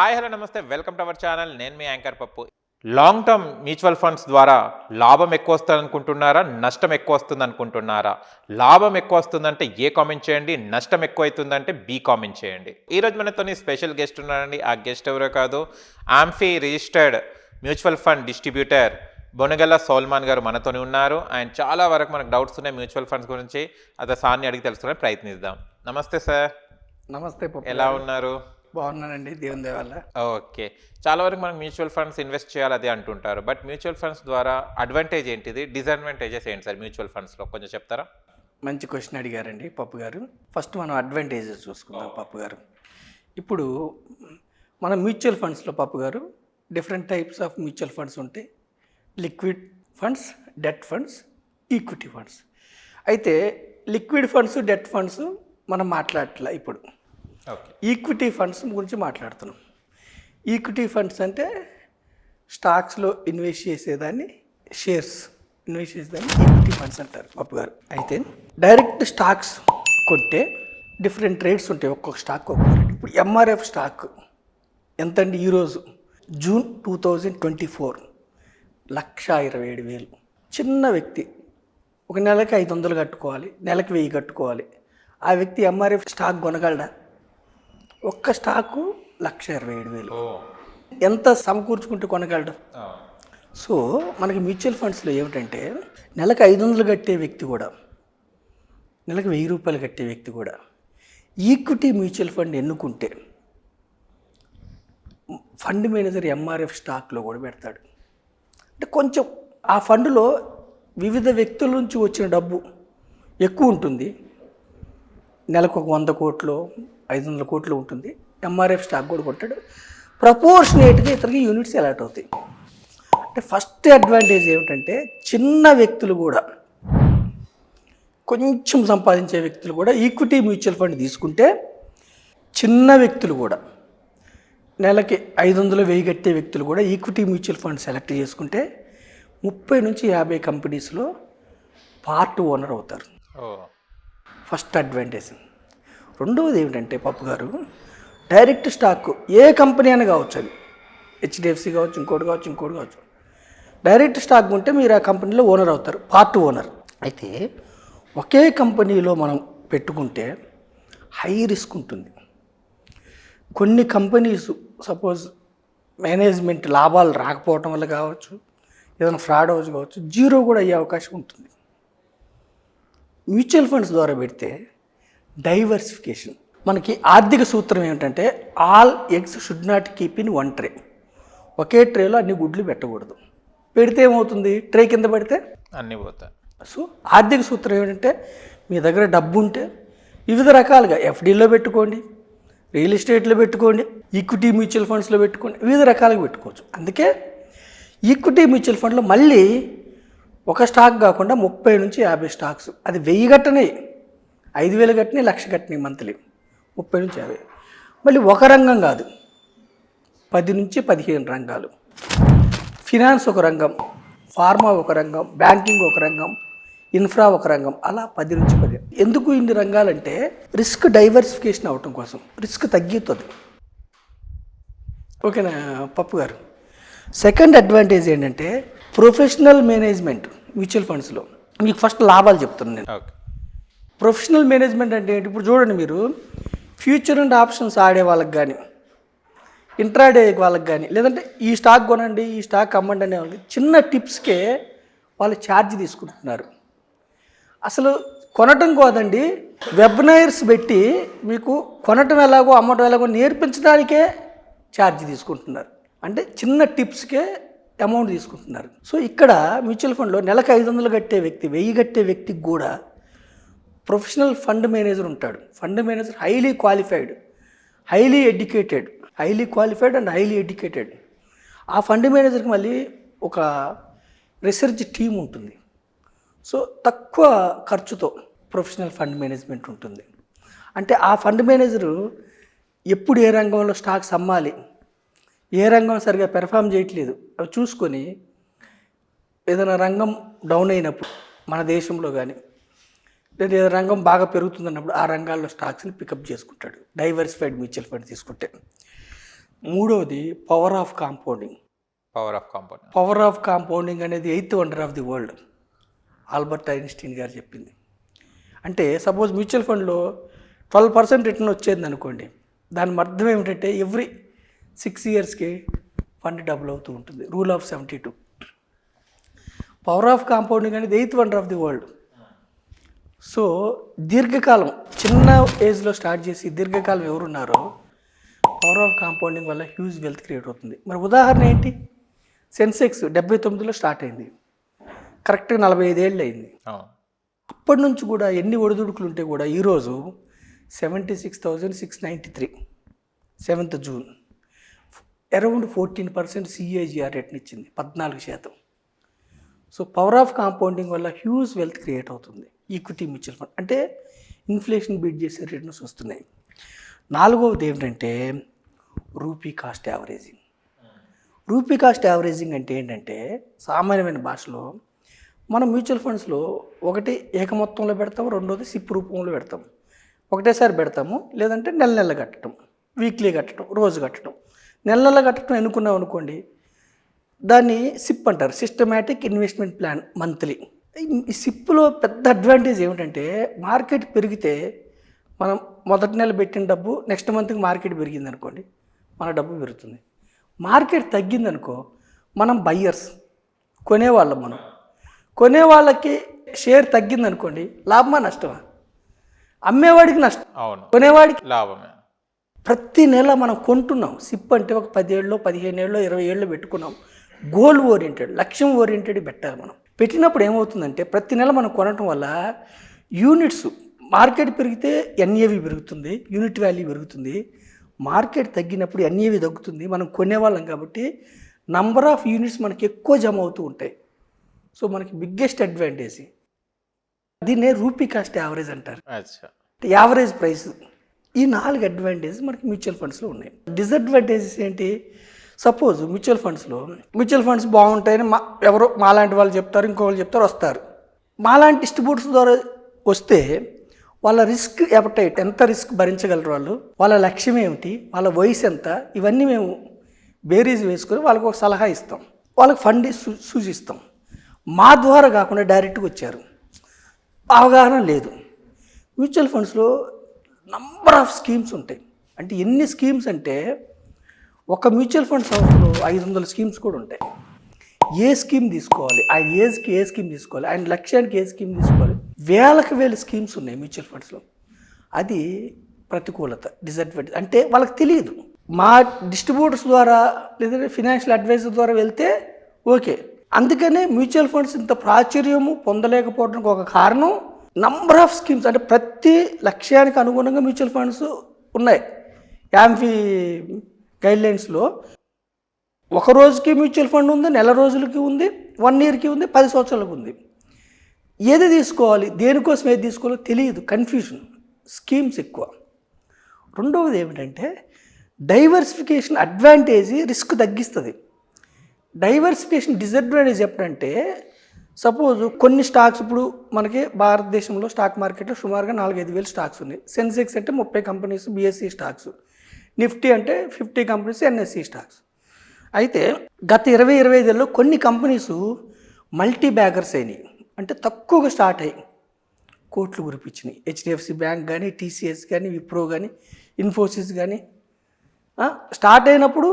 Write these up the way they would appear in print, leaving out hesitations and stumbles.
Hi hello నమస్తే welcome to our channel. నేను మీ anchor పప్పు. లాంగ్ టర్మ్ మ్యూచువల్ ఫండ్స్ ద్వారా లాభం ఎక్కువ వస్తుంది అనుకుంటున్నారా, నష్టం ఎక్కువ వస్తుంది అనుకుంటున్నారా? లాభం ఎక్కువ వస్తుందంటే ఏ కామెంట్ చేయండి, నష్టం ఎక్కువ అవుతుందంటే బి కామెంట్ చేయండి. ఈరోజు మనతో స్పెషల్ గెస్ట్ ఉన్నారండి. ఆ గెస్ట్ ఎవరో కాదు, AMFI registered mutual fund distributor Bonagalla Solman గారు మనతోనే ఉన్నారు. ఆయన చాలా వరకు మనకు డౌట్స్ ఉన్నాయి మ్యూచువల్ ఫండ్స్ గురించి. అదే సార్ని అడిగి తెలుసుకునే ప్రయత్నిద్దాం. నమస్తే సార్. నమస్తే పప్పు. ఎలా ఉన్నారు? బాగున్నానండి, దేవుని దయ వల్ల. ఓకే, చాలా వరకు మనకు మ్యూచువల్ ఫండ్స్ ఇన్వెస్ట్ చేయాలి అదే అంటుంటారు. బట్ మ్యూచువల్ ఫండ్స్ ద్వారా అడ్వాంటేజ్ ఏంటిది, డిసడ్వాంటేజెస్ ఏంటి సార్ మ్యూచువల్ ఫండ్స్లో, కొంచెం చెప్తారా? మంచి క్వశ్చన్ అడిగారండి పప్పు గారు. ఫస్ట్ మనం అడ్వాంటేజెస్ చూసుకుందాం పప్పు గారు. ఇప్పుడు మన మ్యూచువల్ ఫండ్స్లో పప్పు గారు different types of mutual funds ఉంటాయి. Liquid funds, debt funds, equity funds. అయితే లిక్విడ్ ఫండ్స్, డెట్ ఫండ్స్ మనం మాట్లాడట్లా. ఇప్పుడు ఈక్విటీ ఫండ్స్ గురించి మాట్లాడుతున్నాం. ఈక్విటీ ఫండ్స్ అంటే స్టాక్స్లో ఇన్వెస్ట్ చేసేదాన్ని, షేర్స్ ఇన్వెస్ట్ చేసేదాన్ని ఈక్విటీ ఫండ్స్ అంటారు పప్పు గారు. అయితే డైరెక్ట్ స్టాక్స్ కొంటే డిఫరెంట్ రేట్స్ ఉంటాయి, ఒక్కొక్క స్టాక్ ఒక్కొక్క రేట్. ఇప్పుడు ఎంఆర్ఎఫ్ స్టాక్ ఎంతండి ఈరోజు జూన్ 2024? 1,27,000. చిన్న వ్యక్తి ఒక నెలకి 500 కట్టుకోవాలి, నెలకి 1000 కట్టుకోవాలి. ఆ వ్యక్తి ఎంఆర్ఎఫ్ స్టాక్ కొనగలడా? ఒక్క స్టాకు 1,27,000. ఎంత సమకూర్చుకుంటూ కొనగలడు? సో మనకి మ్యూచువల్ ఫండ్స్లో ఏమిటంటే నెలకు 500 కట్టే వ్యక్తి కూడా, నెలకు 1000 రూపాయలు కట్టే వ్యక్తి కూడా ఈక్విటీ మ్యూచువల్ ఫండ్ ఎన్నుకుంటే ఫండ్ మేనేజర్ ఎంఆర్ఎఫ్ స్టాక్లో కూడా పెడతాడు. అంటే కొంచెం ఆ ఫండ్లో వివిధ వ్యక్తుల నుంచి వచ్చిన డబ్బు ఎక్కువ ఉంటుంది. నెలకు ఒక 100 కోట్లు, 500 కోట్లు ఉంటుంది. ఎంఆర్ఎఫ్ స్టాక్ కూడా కొట్టాడు. ప్రపోర్షనేట్గా ఇతనికి యూనిట్స్ అలాట్ అవుతాయి. అంటే ఫస్ట్ అడ్వాంటేజ్ ఏమిటంటే చిన్న వ్యక్తులు కూడా, కొంచెం సంపాదించే వ్యక్తులు కూడా ఈక్విటీ మ్యూచువల్ ఫండ్ తీసుకుంటే, చిన్న వ్యక్తులు కూడా నెలకి 500, 1000 కట్టే వ్యక్తులు కూడా ఈక్విటీ మ్యూచువల్ ఫండ్ సెలెక్ట్ చేసుకుంటే 30 నుంచి 50 కంపెనీస్లో పార్ట్ ఓనర్ అవుతారు. First advantage. రెండవది ఏమిటంటే పప్పు గారు, డైరెక్ట్ స్టాక్ ఏ కంపెనీ అయినా కావచ్చు, అది హెచ్డిఎఫ్సి కావచ్చు, ఇంకోటి కావచ్చు. డైరెక్ట్ స్టాక్ ఉంటే మీరు ఆ కంపెనీలో ఓనర్ అవుతారు, పార్ట్ ఓనర్. అయితే ఒకే కంపెనీలో మనం పెట్టుకుంటే హై రిస్క్ ఉంటుంది. కొన్ని కంపెనీస్ సపోజ్ మేనేజ్మెంట్ లాభాలు రాకపోవటం వల్ల కావచ్చు, ఏదైనా ఫ్రాడ్ అవ్వచ్చు కావచ్చు, జీరో కూడా అయ్యే అవకాశం ఉంటుంది. మ్యూచువల్ ఫండ్స్ ద్వారా పెడితే డైవర్సిఫికేషన్. మనకి ఆర్థిక సూత్రం ఏమిటంటే all eggs should not keep in one tray. ఒకే ట్రేలో అన్ని గుడ్లు పెట్టకూడదు. పెడితే ఏమవుతుంది, ట్రే కింద పడితే అన్నీ పోతాయి. సో ఆర్థిక సూత్రం ఏమిటంటే మీ దగ్గర డబ్బు ఉంటే వివిధ రకాలుగా ఎఫ్డీలో పెట్టుకోండి, రియల్ ఎస్టేట్లో పెట్టుకోండి, ఈక్విటీ మ్యూచువల్ ఫండ్స్లో పెట్టుకోండి, వివిధ రకాలుగా పెట్టుకోవచ్చు. అందుకే ఈక్విటీ మ్యూచువల్ ఫండ్లో మళ్ళీ ఒక స్టాక్ కాకుండా 30 నుంచి 50 స్టాక్స్, అది 1000 కట్టనివి, 5,000 కట్టినాయి, 1,00,000 కట్టినాయి మంత్లీ, 30 నుంచి 50. మళ్ళీ ఒక రంగం కాదు, 10 నుంచి 15 రంగాలు. ఫినాన్స్ ఒక రంగం, ఫార్మా ఒక రంగం, బ్యాంకింగ్ ఒక రంగం, ఇన్ఫ్రా ఒక రంగం, అలా 10 నుంచి 10. ఎందుకు ఇన్ని రంగాలంటే రిస్క్ డైవర్సిఫికేషన్ అవటం కోసం, రిస్క్ తగ్గుతుంది. ఓకేనా పప్పు గారు? సెకండ్ అడ్వాంటేజ్ ఏంటంటే ప్రొఫెషనల్ మేనేజ్మెంట్. మ్యూచువల్ ఫండ్స్లో మీకు ఫస్ట్ లాభాలు చెప్తున్నాను నేను. ప్రొఫెషనల్ మేనేజ్మెంట్ అంటే ఏంటి? ఇప్పుడు చూడండి, మీరు ఫ్యూచర్ అండ్ ఆప్షన్స్ ఆడే వాళ్ళకి కానీ, ఇంట్రాడే వాళ్ళకి కానీ, లేదంటే ఈ స్టాక్ కొనండి, ఈ స్టాక్ అమ్మండి అనే వాళ్ళకి చిన్న టిప్స్కే వాళ్ళు ఛార్జ్ తీసుకుంటున్నారు. అసలు కొనటం కాదండి, వెబినార్స్ పెట్టి మీకు కొనటం ఎలాగో అమ్మటం ఎలాగో నేర్పించడానికే ఛార్జ్ తీసుకుంటున్నారు. అంటే చిన్న టిప్స్కే అమౌంట్ తీసుకుంటున్నారు. సో ఇక్కడ మ్యూచువల్ ఫండ్లో నెలకు 500 కట్టే వ్యక్తి, 1000 కట్టే వ్యక్తికి కూడా ప్రొఫెషనల్ ఫండ్ మేనేజర్ ఉంటాడు. Fund manager highly qualified and highly educated. ఆ ఫండ్ మేనేజర్కి మళ్ళీ ఒక రీసెర్చ్ టీం ఉంటుంది. సో తక్కువ ఖర్చుతో ప్రొఫెషనల్ ఫండ్ మేనేజ్మెంట్ ఉంటుంది. అంటే ఆ ఫండ్ మేనేజరు ఎప్పుడు ఏ రంగంలో స్టాక్స్ అమ్మాలి, ఏ రంగం సరిగా పెర్ఫామ్ చేయట్లేదు అవి చూసుకొని, ఏదైనా రంగం డౌన్ అయినప్పుడు మన దేశంలో కానీ, లేదా ఏదైనా రంగం బాగా పెరుగుతుందన్నప్పుడు ఆ రంగాల్లో స్టాక్స్ని పికప్ చేసుకుంటాడు డైవర్సిఫైడ్ మ్యూచువల్ ఫండ్ తీసుకుంటే. మూడవది power of compounding. Power of compound. Power of compounding అనేది 8th wonder of the world, Albert Einstein గారు చెప్పింది. అంటే సపోజ్ మ్యూచువల్ ఫండ్లో 12% రిటర్న్ వచ్చేది అనుకోండి, దాని అర్థం ఏమిటంటే ఎవ్రీ 6 ఇయర్స్కి ఫండ్ డబుల్ అవుతూ ఉంటుంది. Rule of 72. Power of compounding అనేది 8th wonder of the world. So దీర్ఘకాలం, చిన్న ఏజ్లో స్టార్ట్ చేసి దీర్ఘకాలం ఎవరున్నారో పవర్ ఆఫ్ కాంపౌండింగ్ వల్ల హ్యూజ్ వెల్త్ క్రియేట్ అవుతుంది. మరి ఉదాహరణ ఏంటి? సెన్సెక్స్ 79లో స్టార్ట్ అయింది, కరెక్ట్గా 45 ఏళ్ళు అయింది. అప్పటి నుంచి కూడా ఎన్ని ఒడిదుడుకులు ఉంటే కూడా ఈరోజు 76,693 7th జూన్ అరౌండ్ 14% CAGR రేట్ని ఇచ్చింది, 14%. సో పవర్ ఆఫ్ కాంపౌండింగ్ వల్ల హ్యూజ్ వెల్త్ క్రియేట్ అవుతుంది. ఈక్విటీ మ్యూచువల్ ఫండ్ అంటే ఇన్ఫ్లేషన్ బీట్ చేసే రిటర్న్స్ వస్తున్నాయి. 4వది ఏమిటంటే rupee cost averaging. Rupee cost averaging అంటే ఏంటంటే సామాన్యమైన భాషలో మనం మ్యూచువల్ ఫండ్స్లో ఒకటి ఏక మొత్తంలో పెడతాము, రెండోది సిప్ రూపంలో పెడతాం. ఒకటేసారి పెడతాము, లేదంటే నెల నెల కట్టడం, వీక్లీ కట్టడం, రోజు కట్టడం. నెల నెల కట్టడం ఎన్నుకున్నాం అనుకోండి, దాన్ని సిప్ అంటారు, సిస్టమేటిక్ ఇన్వెస్ట్మెంట్ ప్లాన్ మంత్లీ. ఈ సిప్లో పెద్ద అడ్వాంటేజ్ ఏమిటంటే మార్కెట్ పెరిగితే మనం మొదటి నెల పెట్టిన డబ్బు నెక్స్ట్ మంత్కి మార్కెట్ పెరిగింది అనుకోండి, మన డబ్బు పెరుగుతుంది. మార్కెట్ తగ్గిందనుకో మనం బయ్యర్స్, కొనేవాళ్ళం. మనం కొనేవాళ్ళకి షేర్ తగ్గిందనుకోండి లాభమా నష్టమా? అమ్మేవాడికి నష్టం, అవును, కొనేవాడికి లాభమే. ప్రతి నెల మనం కొంటున్నాం. సిప్ అంటే ఒక 10 ఏళ్ళు, 15 ఏళ్ళు, 20 ఏళ్ళు పెట్టుకున్నాం. గోల్ ఓరియంటెడ్, లక్ష్యం ఓరియంటెడ్ పెట్టాలి. మనం పెట్టినప్పుడు ఏమవుతుందంటే ప్రతి నెల మనం కొనటం వల్ల యూనిట్స్, మార్కెట్ పెరిగితే NAV పెరుగుతుంది, యూనిట్ వాల్యూ పెరుగుతుంది. మార్కెట్ తగ్గినప్పుడు NAV తగ్గుతుంది. మనం కొనేవాళ్ళం కాబట్టి నంబర్ ఆఫ్ యూనిట్స్ మనకి ఎక్కువ జమ అవుతూ ఉంటాయి. సో మనకి బిగ్గెస్ట్ అడ్వాంటేజ్ దీన్నే రూపీ కాస్ట్ యావరేజ్ అంటారు, యావరేజ్ ప్రైస్. ఈ 4 అడ్వాంటేజ్ మనకి మ్యూచువల్ ఫండ్స్లో ఉన్నాయి. డిసడ్వాంటేజెస్ ఏంటి? సపోజ్ మ్యూచువల్ ఫండ్స్ బాగుంటాయని ఎవరో మాలాంటి వాళ్ళు చెప్తారు, ఇంకోళ్ళు చెప్తారు, వస్తారు. మాలాంటి డిస్ట్రిబ్యూటర్స్ ద్వారా వస్తే వాళ్ళ రిస్క్ ఎపటైట్, ఎంత రిస్క్ భరించగలరు వాళ్ళు, వాళ్ళ లక్ష్యం ఏమిటి, వాళ్ళ వయసు ఎంత, ఇవన్నీ మేము బేరీజ్ వేసుకొని వాళ్ళకి ఒక సలహా ఇస్తాం, వాళ్ళకి ఫండ్ సూచిస్తాం. మా ద్వారా కాకుండా డైరెక్ట్గా వచ్చారు, అవగాహన లేదు. మ్యూచువల్ ఫండ్స్లో నంబర్ ఆఫ్ స్కీమ్స్ ఉంటాయి. అంటే ఎన్ని స్కీమ్స్ అంటే ఒక మ్యూచువల్ ఫండ్ సంస్థలో 500 స్కీమ్స్ కూడా ఉంటాయి. ఏ స్కీమ్ తీసుకోవాలి, ఆయన ఏజ్కి ఏ స్కీమ్ తీసుకోవాలి, ఆయన లక్ష్యానికి ఏ స్కీమ్ తీసుకోవాలి, వేల స్కీమ్స్ ఉన్నాయి మ్యూచువల్ ఫండ్స్లో. అది ప్రతికూలత, డిసడ్వాంటేజ్. అంటే వాళ్ళకి తెలియదు. మా డిస్ట్రిబ్యూటర్స్ ద్వారా లేదంటే ఫినాన్షియల్ అడ్వైజర్ ద్వారా వెళ్తే ఓకే. అందుకనే మ్యూచువల్ ఫండ్స్ ఇంత ప్రాచుర్యము పొందలేకపోవడానికి ఒక కారణం నంబర్ ఆఫ్ స్కీమ్స్. అంటే ప్రతి లక్ష్యానికి అనుగుణంగా మ్యూచువల్ ఫండ్స్ ఉన్నాయి. యాంఫీ గైడ్లైన్స్లో ఒక రోజుకి మ్యూచువల్ ఫండ్ ఉంది, నెల రోజులకి ఉంది, 1 ఇయర్కి ఉంది, 10 సంవత్సరాలకు ఉంది. ఏది తీసుకోవాలి, దేనికోసం ఏది తీసుకోవాలో తెలియదు, కన్ఫ్యూజన్, స్కీమ్స్ ఎక్కువ. రెండవది ఏమిటంటే డైవర్సిఫికేషన్ అడ్వాంటేజ్ రిస్క్ తగ్గిస్తుంది. డైవర్సిఫికేషన్ డిసడ్వాంటేజ్ ఎప్పుడంటే సపోజ్ కొన్ని స్టాక్స్, ఇప్పుడు మనకి భారతదేశంలో స్టాక్ మార్కెట్లో సుమారుగా 4-5 వేలు స్టాక్స్ ఉన్నాయి. సెన్సెక్స్ అంటే 30 కంపెనీస్ BSE స్టాక్స్, నిఫ్టీ అంటే 50 కంపెనీస్ NSE స్టాక్స్. అయితే గత 20-25 ఏళ్ళలో కొన్ని కంపెనీస్ మల్టీ బ్యాగర్స్ అయినాయి. అంటే తక్కువగా స్టార్ట్ అయ్యి కోట్లు గురిపించినాయి. HDFC బ్యాంక్ కానీ, TCS కానీ, విప్రో కానీ, ఇన్ఫోసిస్ కానీ స్టార్ట్ అయినప్పుడు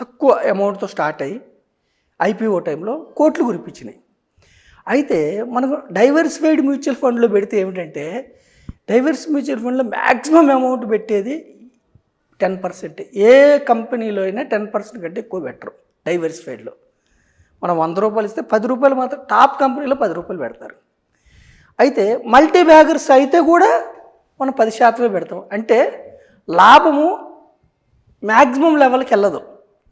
తక్కువ అమౌంట్తో స్టార్ట్ అయ్యి IPO టైంలో కోట్లు గురిపించినాయి. అయితే మనకు డైవర్సిఫైడ్ మ్యూచువల్ ఫండ్లో పెడితే ఏమిటంటే డైవర్స్ మ్యూచువల్ ఫండ్లో మ్యాక్సిమం అమౌంట్ పెట్టేది 10%. ఏ కంపెనీలో అయినా 10% కంటే ఎక్కువ పెట్టరు. డైవర్సిఫైడ్లో మనం 100 రూపాయలు ఇస్తే 10 రూపాయలు మాత్రం టాప్ కంపెనీలో 10 రూపాయలు పెడతారు. అయితే మల్టీ బ్యాగర్స్ అయితే కూడా మనం 10% పెడతాం. అంటే లాభము మ్యాక్సిమం లెవెల్కి వెళ్ళదు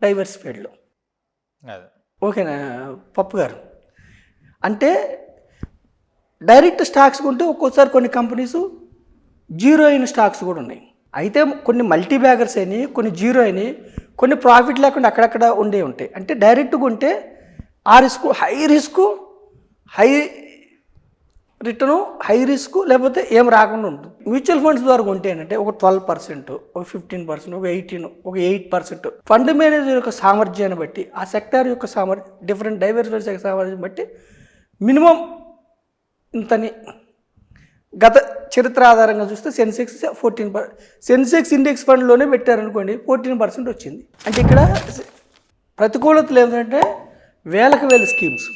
డైవర్సిఫైడ్లో. ఓకేనా పప్పు గారు? అంటే డైరెక్ట్ స్టాక్స్ కొంటే ఒక్కోసారి కొన్ని కంపెనీస్ జీరో అయిన స్టాక్స్ కూడా ఉన్నాయి. అయితే కొన్ని మల్టీ బ్యాగర్స్ అయినాయి, కొన్ని జీరో అయినాయి, కొన్ని ప్రాఫిట్ లేకుండా అక్కడక్కడ ఉండే ఉంటాయి. అంటే డైరెక్ట్గా ఉంటే ఆ risk high return high risk లేకపోతే ఏం రాకుండా ఉంటుంది. మ్యూచువల్ ఫండ్స్ ద్వారా కొంటే ఏంటంటే ఒక 12%, ఒక 15%, ఒక 18%, ఒక 8%. ఫండ్ మేనేజర్ యొక్క సామర్థ్యాన్ని బట్టి, ఆ సెక్టార్ యొక్క డిఫరెంట్ డైవర్సిఫైడ్ సెక్టర్ సామర్థ్యం బట్టి మినిమం ఇంతని గత చరిత్ర ఆధారంగా చూస్తే సెన్సెక్స్ 14%, సెన్సెక్స్ ఇండెక్స్ ఫండ్లోనే పెట్టారనుకోండి 14% వచ్చింది. అంటే ఇక్కడ ప్రతికూలతలు ఏంటంటే వేలకు వేల స్కీమ్స్.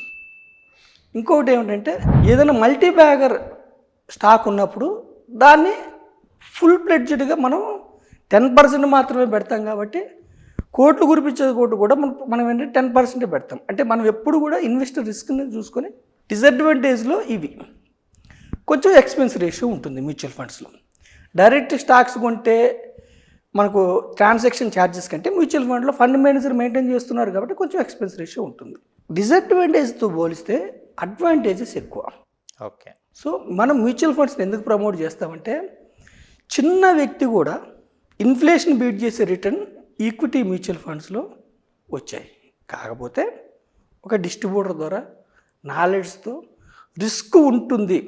ఇంకొకటి ఏమిటంటే ఏదైనా మల్టీ బ్యాగర్ స్టాక్ ఉన్నప్పుడు దాన్ని ఫుల్ ప్లెడ్జ్డ్గా మనం 10% మాత్రమే పెడతాం కాబట్టి కోట్లు కురిపించే కోట్లు కూడా మనం ఏంటంటే 10% పెడతాం. అంటే మనం ఎప్పుడు కూడా ఇన్వెస్టర్ రిస్క్ని చూసుకొని డిసడ్వాంటేజ్లో ఇవి కొంచెం ఎక్స్పెన్స్ రేషియో ఉంటుంది మ్యూచువల్ ఫండ్స్లో. డైరెక్ట్ స్టాక్స్ కొంటే మనకు ట్రాన్సాక్షన్ ఛార్జెస్ కంటే మ్యూచువల్ ఫండ్లో ఫండ్ మేనేజర్ మెయింటైన్ చేస్తున్నారు కాబట్టి కొంచెం ఎక్స్పెన్స్ రేషియో ఉంటుంది. డిసడ్వాంటేజ్తో పోలిస్తే అడ్వాంటేజెస్ ఎక్కువ. ఓకే. సో మనం మ్యూచువల్ ఫండ్స్ని ఎందుకు ప్రమోట్ చేస్తామంటే చిన్న వ్యక్తి కూడా ఇన్ఫ్లేషన్ బీట్ చేసే రిటర్న్ ఈక్విటీ మ్యూచువల్ ఫండ్స్లో వచ్చాయి. కాకపోతే ఒక డిస్ట్రిబ్యూటర్ ద్వారా నాలెడ్జ్తో రిస్క్ ఉంటుంది,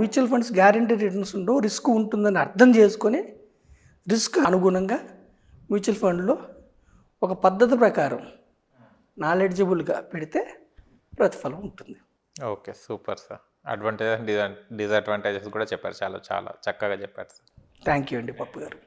మ్యూచువల్ ఫండ్స్ గ్యారంటీ రిటర్న్స్ ఉండవు, రిస్క్ ఉంటుందని అర్థం చేసుకొని రిస్క్ అనుగుణంగా మ్యూచువల్ ఫండ్లో ఒక పద్ధతి ప్రకారం నాలెడ్జబుల్గా పెడితే ప్రతిఫలం ఉంటుంది. Okay, super sir. Advantages disadvantages కూడా చెప్పారు, చాలా చాలా చక్కగా చెప్పారు సార్. థ్యాంక్ యూ అండి పప్పు గారు.